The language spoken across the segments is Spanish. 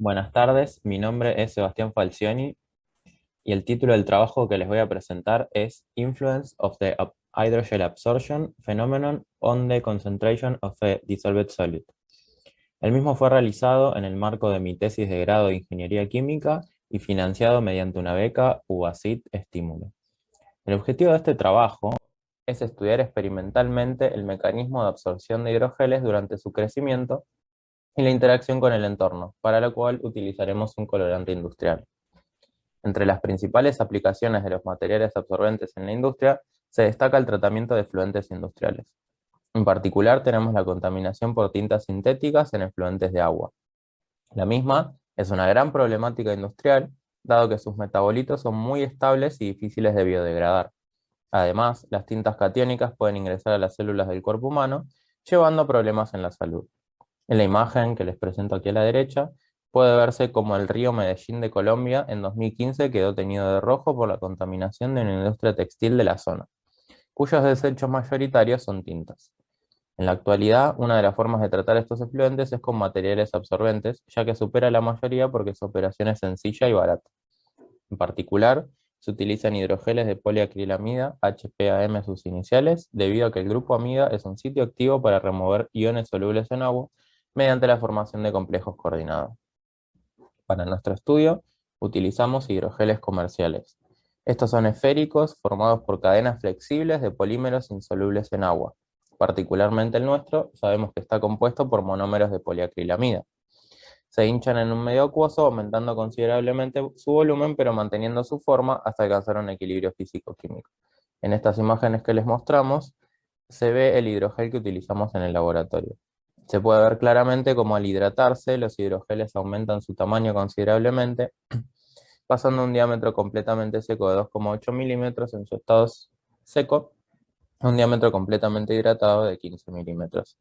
Buenas tardes, mi nombre es Sebastián Falcioni y el título del trabajo que les voy a presentar es Influence of the Hydrogel Absorption Phenomenon on the Concentration of a Dissolved Solid. El mismo fue realizado en el marco de mi tesis de grado de Ingeniería Química y financiado mediante una beca UASIT Estímulo. El objetivo de este trabajo es estudiar experimentalmente el mecanismo de absorción de hidrogeles durante su crecimiento y la interacción con el entorno, para lo cual utilizaremos un colorante industrial. Entre las principales aplicaciones de los materiales absorbentes en la industria se destaca el tratamiento de efluentes industriales. En particular tenemos la contaminación por tintas sintéticas en efluentes de agua. La misma es una gran problemática industrial, dado que sus metabolitos son muy estables y difíciles de biodegradar. Además, las tintas catiónicas pueden ingresar a las células del cuerpo humano, llevando a problemas en la salud. En la imagen que les presento aquí a la derecha, puede verse como el río Medellín de Colombia en 2015 quedó teñido de rojo por la contaminación de una industria textil de la zona, cuyos desechos mayoritarios son tintas. En la actualidad, una de las formas de tratar estos efluentes es con materiales absorbentes, ya que supera la mayoría porque su operación es sencilla y barata. En particular, se utilizan hidrogeles de poliacrilamida, HPAM sus iniciales, debido a que el grupo amida es un sitio activo para remover iones solubles en agua mediante la formación de complejos coordinados. Para nuestro estudio, utilizamos hidrogeles comerciales. Estos son esféricos formados por cadenas flexibles de polímeros insolubles en agua. Particularmente el nuestro, sabemos que está compuesto por monómeros de poliacrilamida. Se hinchan en un medio acuoso, aumentando considerablemente su volumen, pero manteniendo su forma hasta alcanzar un equilibrio físico-químico. En estas imágenes que les mostramos, se ve el hidrogel que utilizamos en el laboratorio. Se puede ver claramente cómo al hidratarse, los hidrogeles aumentan su tamaño considerablemente, pasando un diámetro completamente seco de 2,8 milímetros en su estado seco, a un diámetro completamente hidratado de 15 milímetros.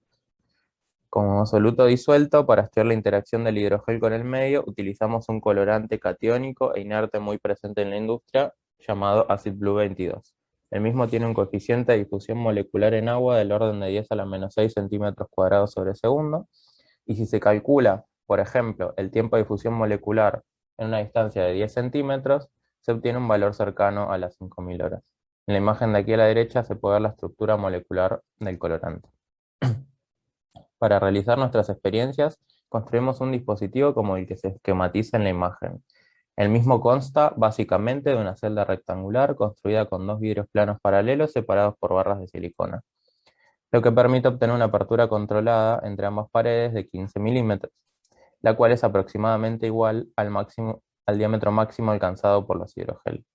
Como soluto disuelto, para estudiar la interacción del hidrogel con el medio, utilizamos un colorante catiónico e inerte muy presente en la industria, llamado Acid Blue 22. El mismo tiene un coeficiente de difusión molecular en agua del orden de 10 a la menos 6 centímetros cuadrados sobre segundo, y si se calcula, por ejemplo, el tiempo de difusión molecular en una distancia de 10 centímetros, se obtiene un valor cercano a las 5000 horas. En la imagen de aquí a la derecha se puede ver la estructura molecular del colorante. Para realizar nuestras experiencias, construimos un dispositivo como el que se esquematiza en la imagen. El mismo consta básicamente de una celda rectangular construida con dos vidrios planos paralelos separados por barras de silicona, lo que permite obtener una apertura controlada entre ambas paredes de 15 milímetros, la cual es aproximadamente igual al diámetro máximo alcanzado por los hidrogeles.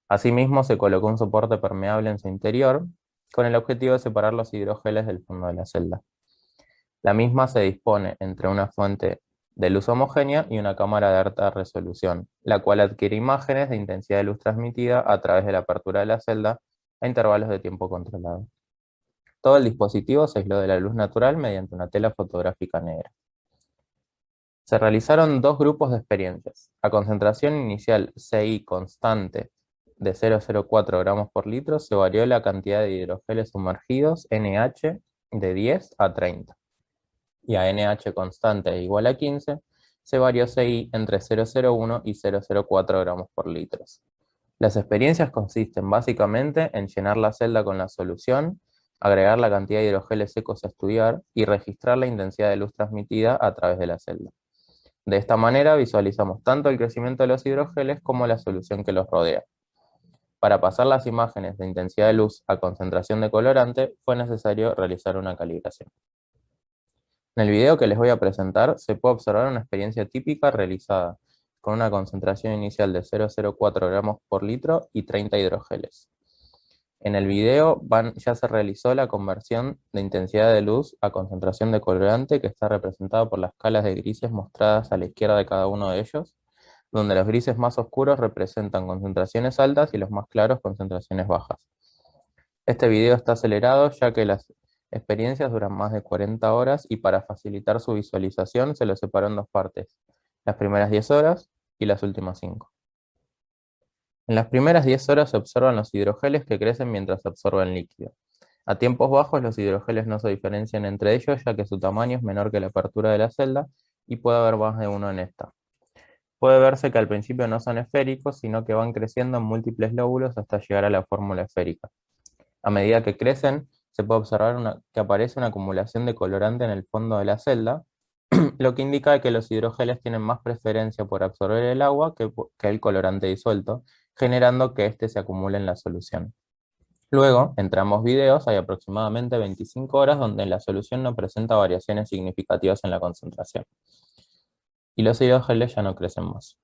Asimismo, se colocó un soporte permeable en su interior, con el objetivo de separar los hidrogeles del fondo de la celda. La misma se dispone entre una fuente de luz homogénea y una cámara de alta resolución, la cual adquiere imágenes de intensidad de luz transmitida a través de la apertura de la celda a intervalos de tiempo controlados. Todo el dispositivo se aisló de la luz natural mediante una tela fotográfica negra. Se realizaron dos grupos de experiencias. A concentración inicial CI constante de 0,04 gramos por litro, se varió la cantidad de hidrogeles sumergidos NH de 10 a 30. Y a NH constante igual a 15, se varió CI entre 0,01 y 0,04 gramos por litro. Las experiencias consisten básicamente en llenar la celda con la solución, agregar la cantidad de hidrogeles secos a estudiar y registrar la intensidad de luz transmitida a través de la celda. De esta manera visualizamos tanto el crecimiento de los hidrogeles como la solución que los rodea. Para pasar las imágenes de intensidad de luz a concentración de colorante, fue necesario realizar una calibración. En el video que les voy a presentar se puede observar una experiencia típica realizada con una concentración inicial de 0,04 gramos por litro y 30 hidrogeles. En el video ya se realizó la conversión de intensidad de luz a concentración de colorante, que está representada por las escalas de grises mostradas a la izquierda de cada uno de ellos, donde los grises más oscuros representan concentraciones altas y los más claros concentraciones bajas. Este video está acelerado ya que las experiencias duran más de 40 horas y para facilitar su visualización se lo separó en dos partes, las primeras 10 horas y las últimas 5. En las primeras 10 horas se observan los hidrogeles que crecen mientras absorben líquido. A tiempos bajos los hidrogeles no se diferencian entre ellos ya que su tamaño es menor que la apertura de la celda y puede haber más de uno en esta. Puede verse que al principio no son esféricos, sino que van creciendo en múltiples lóbulos hasta llegar a la fórmula esférica. A medida que crecen, se puede observar que aparece una acumulación de colorante en el fondo de la celda, lo que indica que los hidrogeles tienen más preferencia por absorber el agua que el colorante disuelto, generando que éste se acumule en la solución. Luego, entre ambos videos, hay aproximadamente 25 horas donde la solución no presenta variaciones significativas en la concentración, y los hidrogeles ya no crecen más.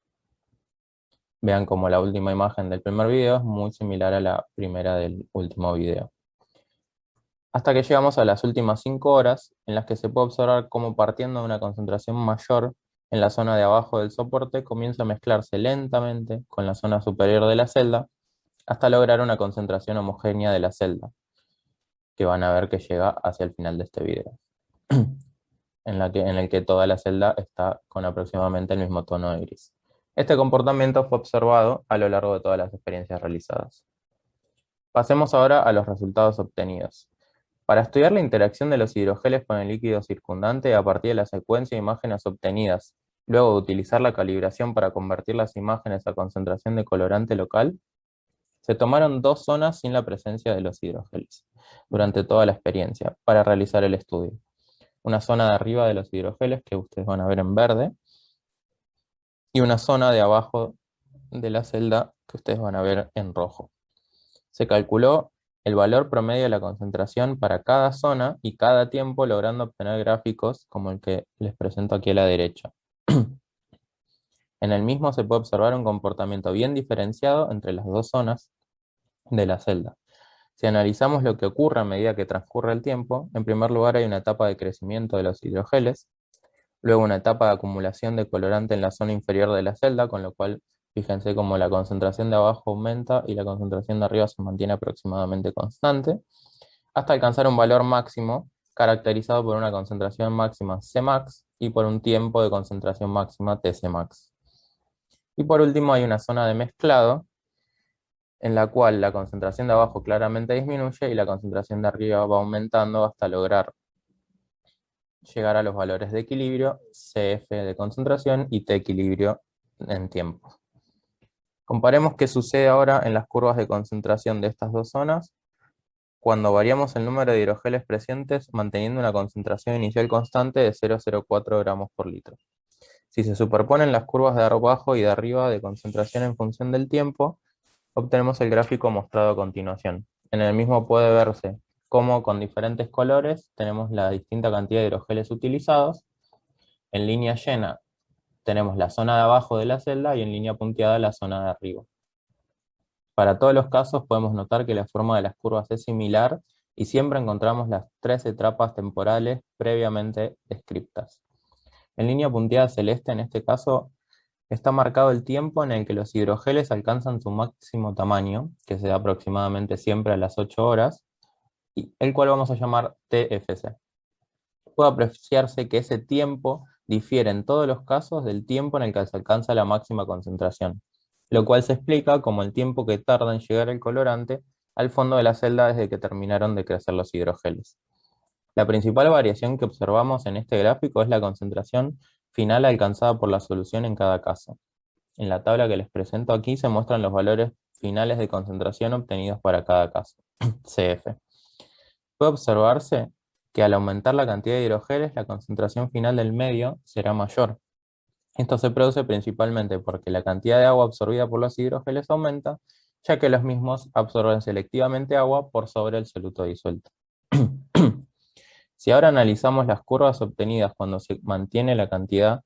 Vean como la última imagen del primer video es muy similar a la primera del último video. Hasta que llegamos a las últimas 5 horas, en las que se puede observar cómo partiendo de una concentración mayor en la zona de abajo del soporte, comienza a mezclarse lentamente con la zona superior de la celda, hasta lograr una concentración homogénea de la celda, que van a ver que llega hacia el final de este video, en el que toda la celda está con aproximadamente el mismo tono de gris. Este comportamiento fue observado a lo largo de todas las experiencias realizadas. Pasemos ahora a los resultados obtenidos. Para estudiar la interacción de los hidrogeles con el líquido circundante a partir de la secuencia de imágenes obtenidas, luego de utilizar la calibración para convertir las imágenes a concentración de colorante local, se tomaron 2 zonas sin la presencia de los hidrogeles durante toda la experiencia para realizar el estudio. Una zona de arriba de los hidrogeles, que ustedes van a ver en verde, y una zona de abajo de la celda, que ustedes van a ver en rojo. Se calculó el valor promedio de la concentración para cada zona y cada tiempo, logrando obtener gráficos como el que les presento aquí a la derecha. En el mismo se puede observar un comportamiento bien diferenciado entre las 2 zonas de la celda. Si analizamos lo que ocurre a medida que transcurre el tiempo, en primer lugar hay una etapa de crecimiento de los hidrogeles, luego una etapa de acumulación de colorante en la zona inferior de la celda, con lo cual fíjense cómo la concentración de abajo aumenta y la concentración de arriba se mantiene aproximadamente constante, hasta alcanzar un valor máximo caracterizado por una concentración máxima Cmax y por un tiempo de concentración máxima Tcmax. Y por último hay una zona de mezclado, en la cual la concentración de abajo claramente disminuye y la concentración de arriba va aumentando hasta lograr llegar a los valores de equilibrio, Cf de concentración y T equilibrio en tiempo. Comparemos qué sucede ahora en las curvas de concentración de estas 2 zonas cuando variamos el número de hidrogeles presentes manteniendo una concentración inicial constante de 0,04 gramos por litro. Si se superponen las curvas de abajo y de arriba de concentración en función del tiempo, obtenemos el gráfico mostrado a continuación. En el mismo puede verse cómo con diferentes colores tenemos la distinta cantidad de hidrogeles utilizados. En línea llena tenemos la zona de abajo de la celda y en línea punteada la zona de arriba. Para todos los casos podemos notar que la forma de las curvas es similar y siempre encontramos las 3 etapas temporales previamente descriptas. En línea punteada celeste, en este caso, está marcado el tiempo en el que los hidrogeles alcanzan su máximo tamaño, que se da aproximadamente siempre a las 8 horas, y el cual vamos a llamar TFC. Puede apreciarse que ese tiempo difiere en todos los casos del tiempo en el que se alcanza la máxima concentración, lo cual se explica como el tiempo que tarda en llegar el colorante al fondo de la celda desde que terminaron de crecer los hidrogeles. La principal variación que observamos en este gráfico es la concentración final alcanzada por la solución en cada caso. En la tabla que les presento aquí se muestran los valores finales de concentración obtenidos para cada caso, CF. Puede observarse que al aumentar la cantidad de hidrogeles, la concentración final del medio será mayor. Esto se produce principalmente porque la cantidad de agua absorbida por los hidrogeles aumenta, ya que los mismos absorben selectivamente agua por sobre el soluto disuelto. Si ahora analizamos las curvas obtenidas cuando se mantiene la cantidad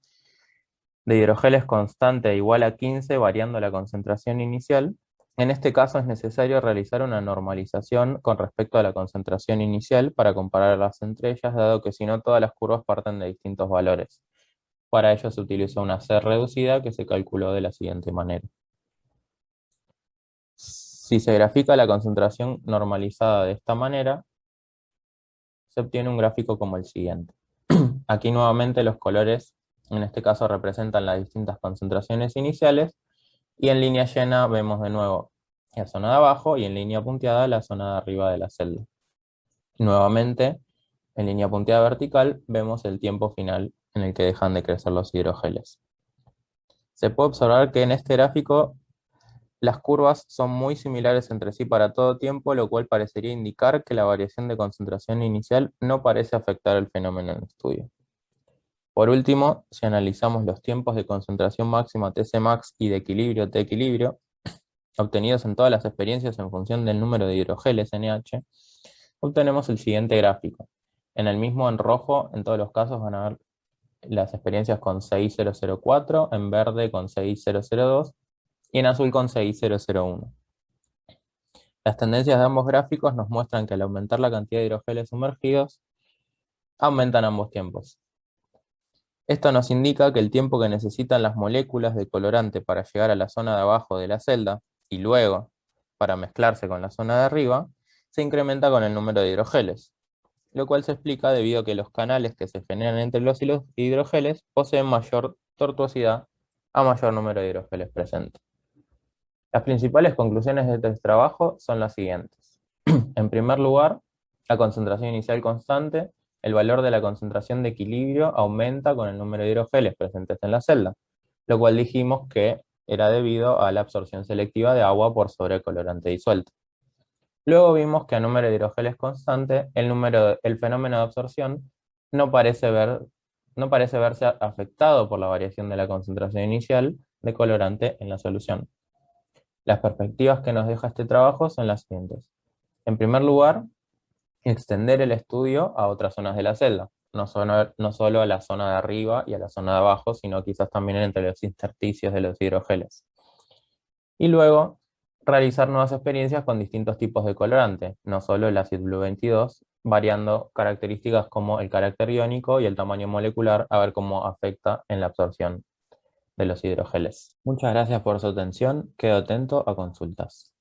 de hidrogeles constante e igual a 15, variando la concentración inicial, en este caso es necesario realizar una normalización con respecto a la concentración inicial para compararlas entre ellas, dado que si no todas las curvas parten de distintos valores. Para ello se utilizó una C reducida que se calculó de la siguiente manera. Si se grafica la concentración normalizada de esta manera, se obtiene un gráfico como el siguiente. Aquí nuevamente los colores, en este caso, representan las distintas concentraciones iniciales, y en línea llena vemos de nuevo la zona de abajo y en línea punteada la zona de arriba de la celda. Nuevamente, en línea punteada vertical vemos el tiempo final en el que dejan de crecer los hidrogeles. Se puede observar que en este gráfico las curvas son muy similares entre sí para todo tiempo, lo cual parecería indicar que la variación de concentración inicial no parece afectar el fenómeno en estudio. Por último, si analizamos los tiempos de concentración máxima Tcmax y de equilibrio T-equilibrio, obtenidos en todas las experiencias en función del número de hidrogeles NH, obtenemos el siguiente gráfico. En el mismo en rojo, en todos los casos van a ver las experiencias con CI004, en verde con CI002 y en azul con CI001. Las tendencias de ambos gráficos nos muestran que al aumentar la cantidad de hidrogeles sumergidos, aumentan ambos tiempos. Esto nos indica que el tiempo que necesitan las moléculas de colorante para llegar a la zona de abajo de la celda y luego para mezclarse con la zona de arriba, se incrementa con el número de hidrogeles, lo cual se explica debido a que los canales que se generan entre los hidrogeles poseen mayor tortuosidad a mayor número de hidrogeles presentes. Las principales conclusiones de este trabajo son las siguientes. En primer lugar, la concentración inicial constante, el valor de la concentración de equilibrio aumenta con el número de hidrogeles presentes en la celda, lo cual dijimos que era debido a la absorción selectiva de agua por sobre el colorante disuelto. Luego vimos que a número de hidrogeles constante, el fenómeno de absorción no parece verse afectado por la variación de la concentración inicial de colorante en la solución. Las perspectivas que nos deja este trabajo son las siguientes. En primer lugar, extender el estudio a otras zonas de la celda, no solo a la zona de arriba y a la zona de abajo, sino quizás también entre los intersticios de los hidrogeles. Y luego, realizar nuevas experiencias con distintos tipos de colorante, no solo el ácido Blue 22, variando características como el carácter iónico y el tamaño molecular, a ver cómo afecta en la absorción de los hidrogeles. Muchas gracias por su atención, quedo atento a consultas.